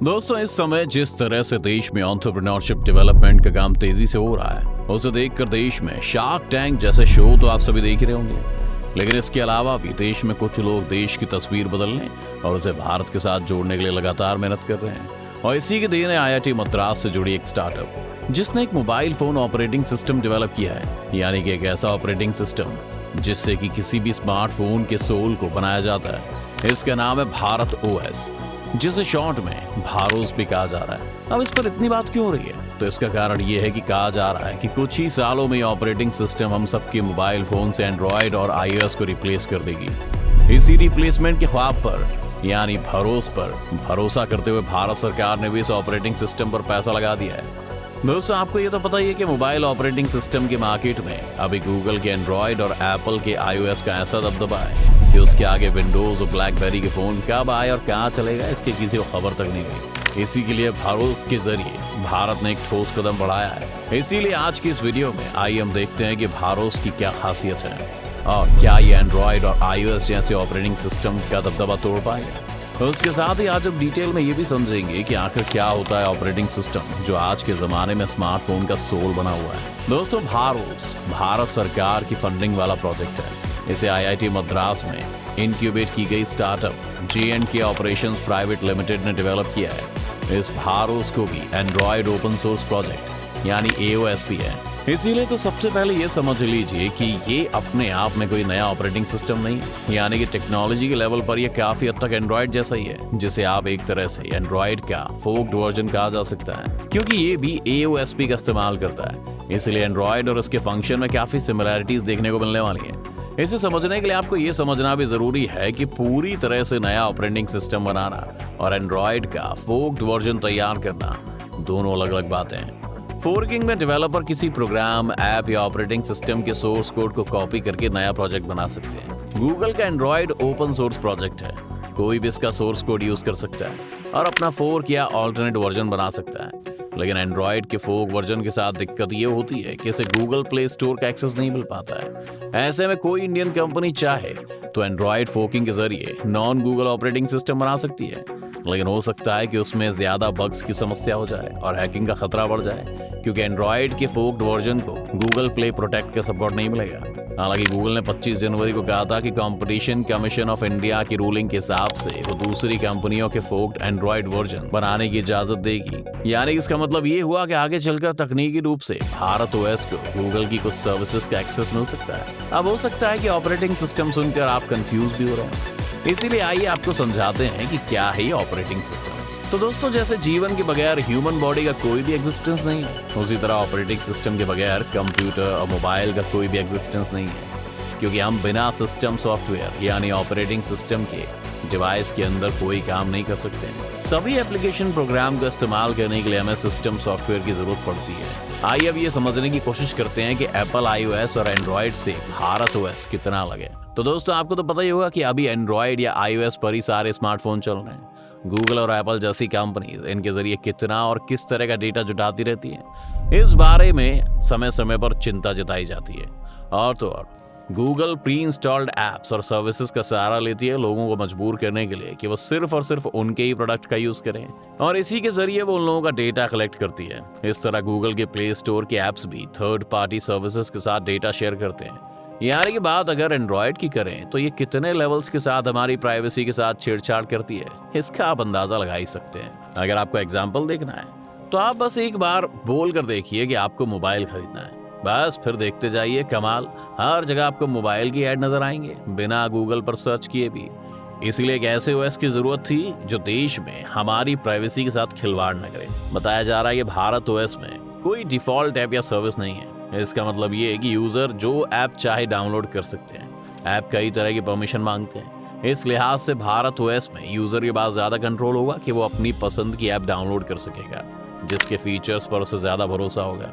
दोस्तों, इस समय जिस तरह से देश में एंटरप्रेन्योरशिप डेवलपमेंट का काम तेजी से हो रहा है, उसे देखकर देश में शार्क टैंक जैसे शो तो आप सभी देख ही रहे होंगे। लेकिन इसके अलावा भी देश में कुछ लोग देश की तस्वीर बदलने और उसे भारत के साथ जोड़ने के लिए लगातार मेहनत कर रहे हैं। और इसी के देन है IIT मद्रास से जुड़ी एक स्टार्टअप जिसने एक mobile phone operating system develop किया है, यानी कि एक ऐसा ऑपरेटिंग सिस्टम जिससे कि किसी भी स्मार्टफोन के सोल को बनाया जाता है। इसका नाम है भारत OS, जिसे शॉर्ट में भारोस भी कहा जा रहा है। अब इस पर इतनी बात क्यों हो रही है? तो इसका कारण ये है कि कहा जा रहा है कि कुछ ही सालों में ऑपरेटिंग सिस्टम हम सबके मोबाइल फोन से एंड्रॉयड और iOS को रिप्लेस कर देगी। इसी रिप्लेसमेंट के ख्वाब पर यानी भरोस पर भरोसा करते हुए भारत सरकार ने भी इस ऑपरेटिंग सिस्टम पर पैसा लगा दिया है। दोस्तों, आपको ये तो पता ही है कि मोबाइल ऑपरेटिंग सिस्टम के मार्केट में अभी गूगल के एंड्रॉयड और एप्पल के iOS का ऐसा दबदबा है कि उसके आगे विंडोज और ब्लैकबेरी के फोन कब आए और कहाँ चलेगा इसकी किसी को खबर तक नहीं हुई। इसी के लिए भरोस के जरिए भारत ने एक ठोस कदम बढ़ाया है। इसीलिए आज की इस वीडियो में आइए हम देखते हैं कि भरोस की क्या खासियत है और क्या ये एंड्रॉयड और iOS जैसे ऑपरेटिंग सिस्टम का दबदबा तोड़ पाएगा। तो उसके साथ ही आज हम डिटेल में ये भी समझेंगे कि आखिर क्या होता है ऑपरेटिंग सिस्टम जो आज के जमाने में स्मार्टफोन का सोल बना हुआ है। दोस्तों, भारोस भारत सरकार की फंडिंग वाला प्रोजेक्ट है। इसे IIT मद्रास में इनक्यूबेट की गई startup J&K operations private limited ने डेवलप किया है। इस भारोस को भी एंड्रॉयड ओपन सोर्स प्रोजेक्ट यानी AOS भी है। इसीलिए तो सबसे पहले ये समझ लीजिए कि ये अपने आप में कोई नया ऑपरेटिंग सिस्टम नहीं है, यानी कि टेक्नोलॉजी के लेवल पर ये काफी हद तक एंड्रॉयड जैसा ही है, जिसे आप एक तरह से एंड्रॉयड का फोक्ड वर्जन कहा जा सकता है, क्योंकि ये भी AOSP का इस्तेमाल करता है। इसलिए एंड्रॉयड और उसके फंक्शन में काफी सिमिलैरिटीज देखने को मिलने वाली है। इसे समझने के लिए आपको ये समझना भी जरूरी है कि पूरी तरह से नया ऑपरेटिंग सिस्टम बनाना और एंड्रॉयड का फोक्ड वर्जन तैयार करना दोनों अलग अलग बातें हैं। फोर्किंग में डेवलपर किसी प्रोग्राम, ऐप या ऑपरेटिंग सिस्टम के सोर्स कोड को कॉपी करके नया प्रोजेक्ट बना सकते हैं। गूगल का एंड्रॉयड ओपन सोर्स प्रोजेक्ट है, कोई भी इसका सोर्स कोड यूज कर सकता है और अपना फोर्क या ऑल्टरनेट वर्जन बना सकता है। लेकिन एंड्रॉयड के फोर्क वर्जन के साथ दिक्कत ये होती है कि इसे गूगल प्ले स्टोर का एक्सेस नहीं मिल पाता है। ऐसे में कोई इंडियन कंपनी चाहे तो एंड्रॉयड फोर्किंग के जरिए नॉन गूगल ऑपरेटिंग सिस्टम बना सकती है, लेकिन हो सकता है कि उसमें ज्यादा बग्स की समस्या हो जाए और हैकिंग का खतरा बढ़ जाए, क्योंकि एंड्रॉयड के फोक्ड वर्जन को गूगल प्ले प्रोटेक्ट का सपोर्ट नहीं मिलेगा। हालांकि गूगल ने 25 जनवरी को कहा था कि कंपटीशन कमीशन ऑफ इंडिया की रूलिंग के हिसाब से वो दूसरी कंपनियों के फोक्ड एंड्रॉयड वर्जन बनाने की इजाजत देगी। यानी इसका मतलब ये हुआ कि आगे चलकर तकनीकी रूप से भारत OS को गूगल की कुछ सर्विसेज का एक्सेस मिल सकता है। अब हो सकता है कि ऑपरेटिंग सिस्टम सुनकर आप कंफ्यूज भी हो रहे हैं, इसीलिए आइए आपको समझाते हैं कि क्या है ऑपरेटिंग सिस्टम। तो दोस्तों, जैसे जीवन के बगैर ह्यूमन बॉडी का कोई भी एग्जिस्टेंस नहीं है, उसी तरह ऑपरेटिंग सिस्टम के बगैर कंप्यूटर और मोबाइल का कोई भी एग्जिस्टेंस नहीं है, क्योंकि हम बिना सिस्टम सॉफ्टवेयर यानी ऑपरेटिंग सिस्टम के डिवाइस के अंदर कोई काम नहीं कर सकते। सभी एप्लीकेशन प्रोग्राम का इस्तेमाल करने के लिए हमें सिस्टम सॉफ्टवेयर की जरूरत पड़ती है। आइए अब ये समझने की कोशिश करते हैं कि एप्पल iOS और एंड्रॉयड से भारत OS कितना अलग है। तो दोस्तों, आपको तो पता ही होगा कि अभी एंड्रॉयड या iOS पर ही सारे स्मार्टफोन चल रहे हैं। गूगल और एप्पल जैसी कंपनीज इनके जरिए कितना और किस तरह का डेटा जुटाती रहती हैं, इस बारे में समय समय पर चिंता जताई जाती है। और तो और गूगल प्री इंस्टॉल्ड एप्स और सर्विसेज का सहारा लेती है लोगों को मजबूर करने के लिए कि वो सिर्फ और सिर्फ उनके ही प्रोडक्ट का यूज करें, और इसी के जरिए वो उन लोगों का डेटा कलेक्ट करती है। इस तरह गूगल के प्ले स्टोर के एप्स भी थर्ड पार्टी सर्विसेज के साथ डेटा शेयर करते हैं। यानी कि बात अगर एंड्रॉयड की करें तो ये कितने लेवल्स के साथ हमारी प्राइवेसी के साथ छेड़छाड़ करती है, इसका आप अंदाजा लगा ही सकते हैं। अगर आपको एग्जाम्पल देखना है तो आप बस एक बार बोल कर देखिए कि आपको मोबाइल खरीदना है, बस फिर देखते जाइए कमाल, हर जगह आपको मोबाइल की ऐड नजर आएंगे बिना गूगल पर सर्च किए भी। इसलिए एक ऐसे OS की जरूरत थी जो देश में हमारी प्राइवेसी के साथ खिलवाड़ न करे। बताया जा रहा है कि भारत OS में कोई डिफॉल्ट ऐप या सर्विस नहीं है। इसका मतलब ये है कि यूजर जो ऐप चाहे डाउनलोड कर सकते हैं। ऐप कई तरह की परमिशन मांगते हैं, इस लिहाज से भारत OS में यूजर के पास ज्यादा कंट्रोल होगा कि वो अपनी पसंद की ऐप डाउनलोड कर सकेगा, जिसके फीचर्स पर उसे ज्यादा भरोसा होगा।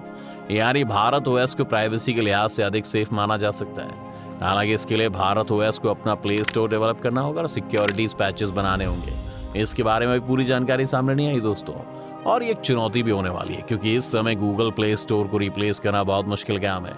यानी भारत OS को प्राइवेसी के लिहाज से अधिक सेफ माना जा सकता है। हालांकि इसके लिए भारत OS को अपना प्ले स्टोर डेवलप करना होगा और सिक्योरिटीज पैचेस बनाने होंगे। इसके बारे में पूरी जानकारी सामने नहीं आई दोस्तों, और ये एक चुनौती भी होने वाली है, क्योंकि इस समय गूगल प्ले स्टोर को रिप्लेस करना बहुत मुश्किल काम है।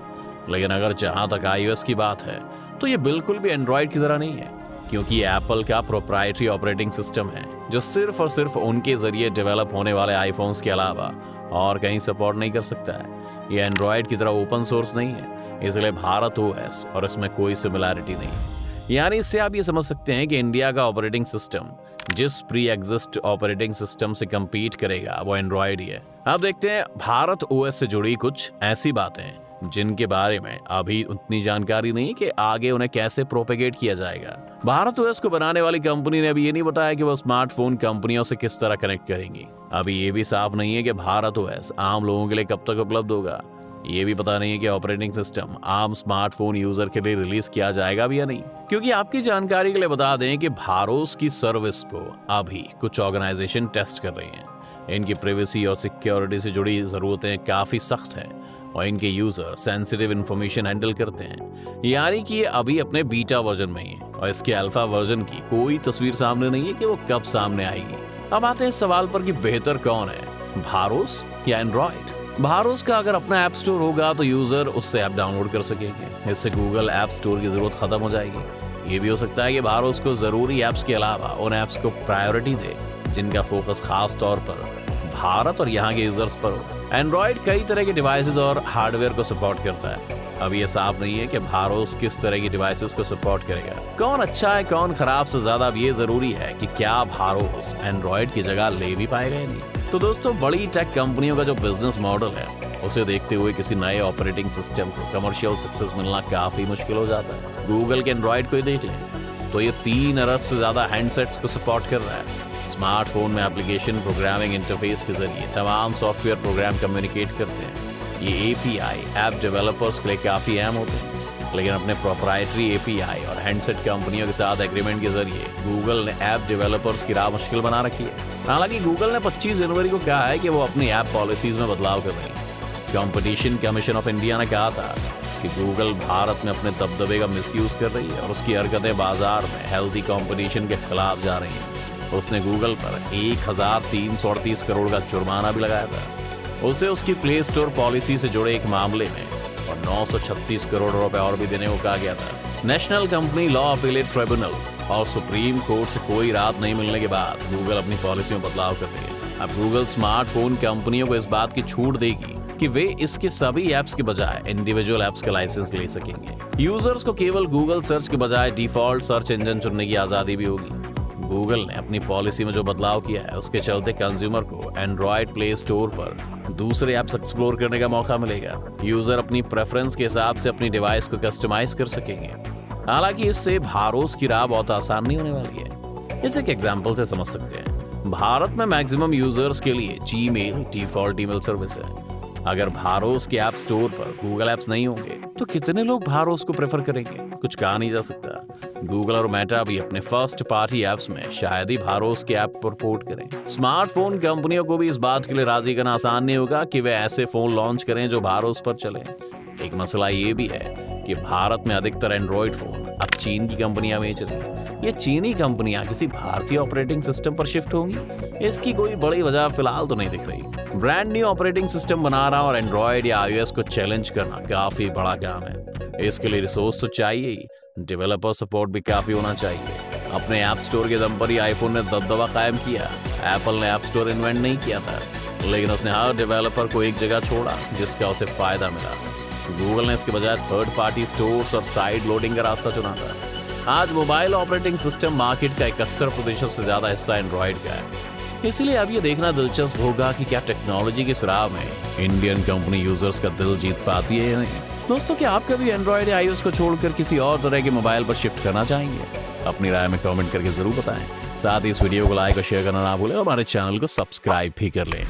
लेकिन अगर जहां तक iOS की बात है तो ये बिल्कुल भी एंड्रॉयड की तरह नहीं है, क्योंकि ये एप्पल का प्रोप्राइटरी ऑपरेटिंग सिस्टम है जो सिर्फ और सिर्फ उनके जरिए डेवलप होने वाले आईफोन्स के अलावा और कहीं सपोर्ट नहीं कर सकता है। ये एंड्रॉयड की तरह ओपन सोर्स नहीं है, इसलिए भारत ओएस और इसमें कोई सिमिलैरिटी नहीं है। यानी इससे आप ये समझ सकते हैं कि इंडिया का ऑपरेटिंग सिस्टम जिस प्री एग्जिस्ट ऑपरेटिंग सिस्टम से कंपीट करेगा वो एंड्रॉयड ही है। अब देखते हैं भारत ओएस से जुड़ी कुछ ऐसी बातें जिनके बारे में अभी उतनी जानकारी नहीं कि आगे उन्हें कैसे प्रोपेगेट किया जाएगा। भारत ओएस को बनाने वाली कंपनी ने अभी ये नहीं बताया कि वो स्मार्टफोन कंपनियों से किस तरह कनेक्ट करेंगी। अभी ये भी साफ नहीं है कि भारत ओएस आम लोगों के लिए कब तक उपलब्ध होगा। ये भी पता नहीं है कि ऑपरेटिंग सिस्टम आम स्मार्टफोन यूजर के लिए रिलीज किया जाएगा भी या नहीं। क्योंकि आपकी जानकारी के लिए बता दें कि भारोस की सर्विस को अभी कुछ ऑर्गेनाइजेशन टेस्ट कर रही हैं। इनकी प्राइवेसी और सिक्योरिटी से जुड़ी जरूरतें काफी सख्त हैं और इनके यूजर सेंसिटिव इंफॉर्मेशन हैंडल करते हैं। यानी कि ये अभी अपने बीटा वर्जन में ही है और इसके अल्फा वर्जन की कोई तस्वीर सामने नहीं है कि वो कब सामने आएगी। अब आते हैं इस सवाल पर कि बेहतर कौन है, भारोस या एंड्रॉयड। भारोस का अगर अपना ऐप स्टोर होगा तो यूजर उससे ऐप डाउनलोड कर सकेंगे। इससे गूगल ऐप स्टोर की जरूरत खत्म हो जाएगी। ये भी हो सकता है कि भारोस को जरूरी ऐप्स के अलावा उन ऐप्स को प्रायोरिटी दे जिनका फोकस खास तौर पर भारत और यहाँ के यूजर्स पर हो। एंड्रॉयड कई तरह के डिवाइसेस और हार्डवेयर को सपोर्ट करता है। अब ये साफ नहीं है कि भारोस किस तरह की डिवाइसेस को सपोर्ट करेगा। कौन अच्छा है कौन खराब से ज्यादा अब ये जरूरी है कि क्या भारोस एंड्रॉयड की जगह ले भी पाएगा या नहीं। तो दोस्तों, बड़ी टेक कंपनियों का जो बिजनेस मॉडल है उसे देखते हुए किसी नए ऑपरेटिंग सिस्टम को कमर्शियल सक्सेस मिलना काफी मुश्किल हो जाता है। गूगल के एंड्रॉयड को ही देख लें तो ये 3 अरब से ज्यादा हैंडसेट्स को सपोर्ट कर रहा है। स्मार्टफोन में एप्लीकेशन प्रोग्रामिंग इंटरफेस के जरिए तमाम सॉफ्टवेयर प्रोग्राम कम्युनिकेट करते हैं। ये एपीआई ऐप डेवलपर्स के लिए काफी अहम होते हैं, लेकिन अपने प्रोप्राइटरी एपीआई और हैंडसेट कंपनियों के साथ एग्रीमेंट के जरिए गूगल ने ऐप डेवलपर्स की राह मुश्किल बना रखी है। हालांकि गूगल ने 25 जनवरी को कहा है कि वो अपनी ऐप पॉलिसीज में बदलाव कर रही है। कंपटीशन कमीशन ऑफ इंडिया ने कहा था कि गूगल भारत में अपने दबदबे का मिसयूज कर रही है और उसकी हरकतें बाजार में हेल्दी कंपटीशन के खिलाफ जा रही हैं। उसने गूगल पर 1338 करोड़ का जुर्माना भी लगाया था। उसे उसकी प्ले स्टोर पॉलिसी से जुड़े एक मामले में और 936 करोड़ रुपए और भी देने को कहा गया था। National company law appellate tribunal और सुप्रीम कोर्ट से कोई राहत नहीं मिलने के बाद गूगल अपनी पॉलिसी में बदलाव कर रही है। अब गूगल स्मार्टफोन कंपनियों को इस बात की छूट देगी कि वे इसके सभी ऐप्स के बजाय इंडिविजुअल ऐप्स का लाइसेंस ले सकेंगे। यूजर्स को केवल गूगल सर्च के बजाय डिफॉल्ट सर्च इंजन चुनने की आजादी भी होगी। गूगल ने अपनी पॉलिसी में जो बदलाव किया है उसके चलते कंज्यूमर को एंड्रॉयड प्ले स्टोर पर दूसरे ऐप्स एक्सप्लोर करने का मौका मिलेगा। यूजर अपनी प्रेफरेंस के हिसाब से अपनी डिवाइस को कस्टमाइज कर सकेंगे। हालांकि इससे भारोस की राह बहुत आसान नहीं होने वाली है। इसे एक एग्जांपल से समझ सकते हैं। भारत में मैक्सिमम यूजर्स के लिए जीमेल डिफॉल्ट ईमेल सर्विस है। अगर भारोस के ऐप स्टोर पर गूगल ऐप्स नहीं होंगे तो कितने लोग भारोस को प्रेफर करेंगे, कुछ कहा नहीं जा सकता। गूगल और मेटा भी अपने फर्स्ट पार्टी ऐप्स में शायद ही भारोस के ऐप पर पोर्ट करें। स्मार्टफोन कंपनियों को भी इस बात के लिए राजी करना आसान नहीं होगा कि वे ऐसे फोन लॉन्च करें जो भारोस पर चले। एक मसला ये भी है कि भारत में अधिकतर एंड्रॉयड फोन अब चीन की कंपनियां बेच रही हैं। ये चीनी कंपनियां किसी भारतीय ऑपरेटिंग सिस्टम पर शिफ्ट होंगी, इसकी कोई बड़ी वजह फिलहाल तो नहीं दिख रही। ब्रांड न्यू ऑपरेटिंग सिस्टम बना रहा और एंड्रॉयड या iOS को चैलेंज करना काफी बड़ा काम है। इसके लिए रिसोर्स तो चाहिए ही, डेवलपर सपोर्ट भी काफी होना चाहिए। अपने ऐप स्टोर के दम पर ही आईफोन ने दबदबा कायम किया। एप्पल ने ऐप स्टोर इन्वेंट नहीं किया था, लेकिन उसने हर डेवलपर को एक जगह छोड़ा जिसका उसे फायदा मिला। गूगल ने इसके बजाय थर्ड पार्टी स्टोर्स और साइड लोडिंग का रास्ता चुना था। आज मोबाइल ऑपरेटिंग सिस्टम मार्केट का 71% से ज्यादा हिस्सा एंड्रॉयड का है। इसलिए अब ये देखना दिलचस्प होगा कि क्या टेक्नोलॉजी की राह में इंडियन कंपनी यूजर्स का दिल जीत पाती है या नहीं। दोस्तों, क्या आप कभी एंड्रॉयड या iOS को छोड़कर किसी और तरह के मोबाइल पर शिफ्ट करना चाहेंगे? अपनी राय में कमेंट करके जरूर बताएं। साथ ही इस वीडियो को लाइक और शेयर करना ना भूलें और हमारे चैनल को सब्सक्राइब भी कर लें।